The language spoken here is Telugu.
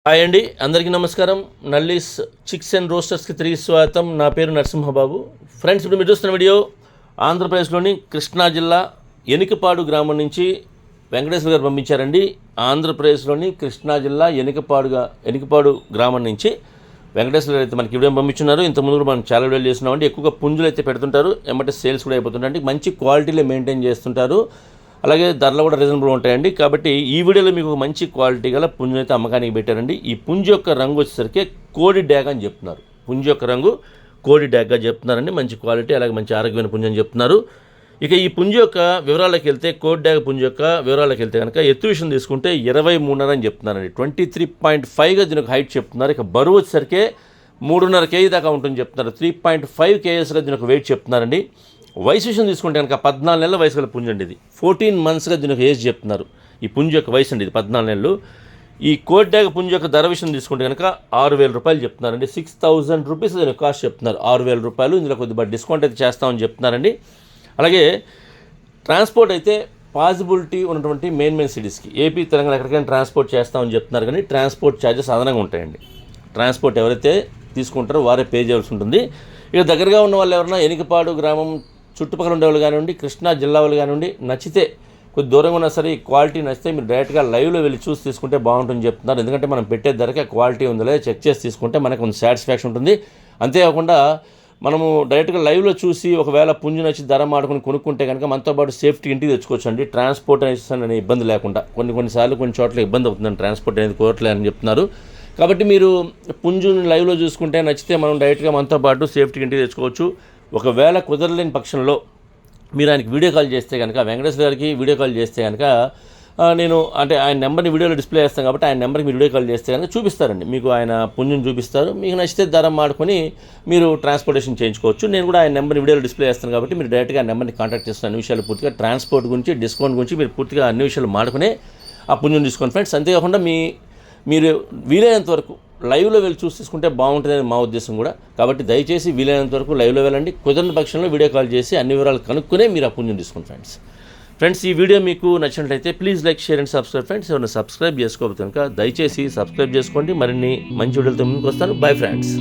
హాయ్ అండి, అందరికీ నమస్కారం. నల్లీస్ చిక్స్ అండ్ రోస్టర్స్కి తిరిగి స్వాగతం. నా పేరు నరసింహబాబు. ఫ్రెండ్స్, ఇప్పుడు మీరు చూస్తున్న వీడియో ఆంధ్రప్రదేశ్లోని కృష్ణా జిల్లా ఎనికపాడు గ్రామం నుంచి వెంకటేశ్వర గారు పంపించారండి. ఆంధ్రప్రదేశ్లోని కృష్ణా జిల్లా ఎనికపాడు గ్రామం నుంచి వెంకటేశ్వర గారు అయితే మనకి వీడియో పంపించున్నారు. ఇంతకుముందు కూడా మనం చాలా వీడియోలు చేస్తున్నామండి. ఎక్కువగా పుంజులు అయితే పెడుతుంటారు, ఏమంటే సేల్స్ కూడా అయిపోతుంటాయండి. మంచి క్వాలిటీలో మెయింటైన్ చేస్తుంటారు, అలాగే ధరలు కూడా రీజనబుల్ ఉంటాయండి. కాబట్టి ఈ వీడియోలో మీకు మంచి క్వాలిటీ గల పుంజు అయితే అమ్మకానికి పెట్టారండి. ఈ పుంజు యొక్క రంగు వచ్చేసరికి కోడి డ్యాగ్ అని చెప్తున్నారు. పుంజు యొక్క రంగు కోడి డ్యాగ్గా చెప్తున్నారండి. మంచి క్వాలిటీ, అలాగే మంచి ఆరోగ్యమైన పుంజు అని చెప్తున్నారు. ఇక ఈ పుంజు యొక్క వివరాలకు వెళ్తే, కోడి డ్యాగ్ పుంజు యొక్క వివరాలకు వెళ్తే కనుక ఎత్తు విషయం తీసుకుంటే 23.5 అని చెప్తున్నారండి. 23.5గా దీనికి హైట్ చెప్తున్నారు. ఇక బరువు వచ్చేసరికి 3.5 kg దాకా ఉంటుంది చెప్తున్నారు. 3.5 kgsగా దీనికి వెయిట్ చెప్తున్నారండి. వయసు విషయం తీసుకుంటే కనుక 14 నెలల వయసు గల పుంజు అండి. ఇది 14 monthsగా దీనికి ఏజ్ చెప్తున్నారు. ఈ పుంజు యొక్క వయసు అండి, ఇది 14 నెలలు. ఈ కోడి డ్యాగ్ పుంజు యొక్క ధర విషయం తీసుకుంటే కనుక 6,000 రూపాయలు చెప్తున్నారండి. 6,000 రూపీస్ దీనికి కాస్ట్ చెప్తున్నారు. 6,000 రూపాయలు. ఇందులో కొద్దిగా డిస్కౌంట్ అయితే చేస్తామని చెప్తున్నారండి. అలాగే ట్రాన్స్పోర్ట్ అయితే పాసిబిలిటీ ఉన్నటువంటి మెయిన్ సిటీస్కి, ఏపీ తెలంగాణ ఎక్కడికైనా ట్రాన్స్పోర్ట్ చేస్తామని చెప్తున్నారు. కానీ ట్రాన్స్పోర్ట్ ఛార్జెస్ అదనంగా ఉంటాయండి. ట్రాన్స్పోర్ట్ ఎవరైతే తీసుకుంటారో వారే పే చేయాల్సి ఉంటుంది. ఇక దగ్గరగా ఉన్న వాళ్ళు ఎవరైనా ఎనికపాడు గ్రామం చుట్టుపక్కల ఉండేవాళ్ళు కానివ్వండి, కృష్ణా జిల్లా వాళ్ళు కానివ్వండి, నచ్చితే కొద్ది దూరంగా ఉన్నా సరే ఈ క్వాలిటీ నచ్చితే మీరు డైరెక్ట్గా లైవ్లో వెళ్ళి చూసి తీసుకుంటే బాగుంటుందని చెప్తున్నారు. ఎందుకంటే మనం పెట్టే ధరకే క్వాలిటీ ఉందో లేదో చెక్ చేసి తీసుకుంటే మనకు కొంచెం సాటిస్ఫాక్షన్ ఉంటుంది. అంతేకాకుండా మనము డైరెక్ట్గా లైవ్లో చూసి ఒకవేళ పుంజు నచ్చి ధర మాడుకుని కొనుక్కుంటే కనుక మనతో పాటు సేఫ్టీ ఇంటికి తెచ్చుకోవచ్చు అండి. ట్రాన్స్పోర్టేషన్ అనే ఇబ్బంది లేకుండా. కొన్నిసార్లు కొన్ని చోట్ల ఇబ్బంది అవుతుందండి ట్రాన్స్పోర్ట్ అనేది కోరట్లేదని చెప్తున్నారు. కాబట్టి మీరు పుంజుని లైవ్లో చూసుకుంటే నచ్చితే మనం డైరెక్ట్గా మనతో పాటు సేఫ్టీ ఇంటికి తెచ్చుకోవచ్చు. ఒకవేళ కుదరలేని పక్షంలో మీరు ఆయనకి వీడియో కాల్ చేస్తే కనుక, వెంకటేశ్వర గారికి వీడియో కాల్ చేస్తే కనుక నేను ఆయన నెంబర్ని వీడియోలో డిస్ప్లే చేస్తాను కాబట్టి ఆయన నెంబర్కి మీరు వీడియో కాల్ చేస్తే కనుక చూపిస్తారండి. మీకు ఆయన పుంజుని చూపిస్తారు. మీకు నచ్చితే ధర మాడుకొని మీరు ట్రాన్స్పోర్టేషన్ చేయించుకోవచ్చు. నేను కూడా ఆయన నెంబర్ని వీడియోలో డిస్ప్లే చేస్తాను కాబట్టి మీరు డైరెక్ట్గా ఆ నెంబర్ని కాంటాక్ట్ చేస్తున్న అన్ని విషయాలు పూర్తిగా ట్రాన్స్పోర్ట్ గురించి, డిస్కౌంట్ గురించి మీరు పూర్తిగా అన్ని విషయాలు మాడుకునే ఆ పుంజుని తీసుకోండి ఫ్రెండ్స్. అంతేకాకుండా మీరు వీలైనంత వరకు లైవ్లో వెళ్ళి చూసి తీసుకుంటే బాగుంటుందని మా ఉద్దేశం కూడా. కాబట్టి దయచేసి వీలైనంత వరకు లైవ్లో వెళ్ళండి. కుదరని పక్షంలో వీడియో కాల్ చేసి అన్ని వివరాలు కనుక్కునే మీరు ఆ పుంజుని తీసుకోండి ఫ్రెండ్స్. ఈ వీడియో మీకు నచ్చినట్లయితే please like, share and subscribe friends. ఎవరైనా సబ్స్క్రైబ్ చేసుకోకపోతే కనుక దయచేసి సబ్స్క్రైబ్ చేసుకోండి. మరిన్ని మంచి వీడియోలతో ముందుకు వస్తాను. Bye friends.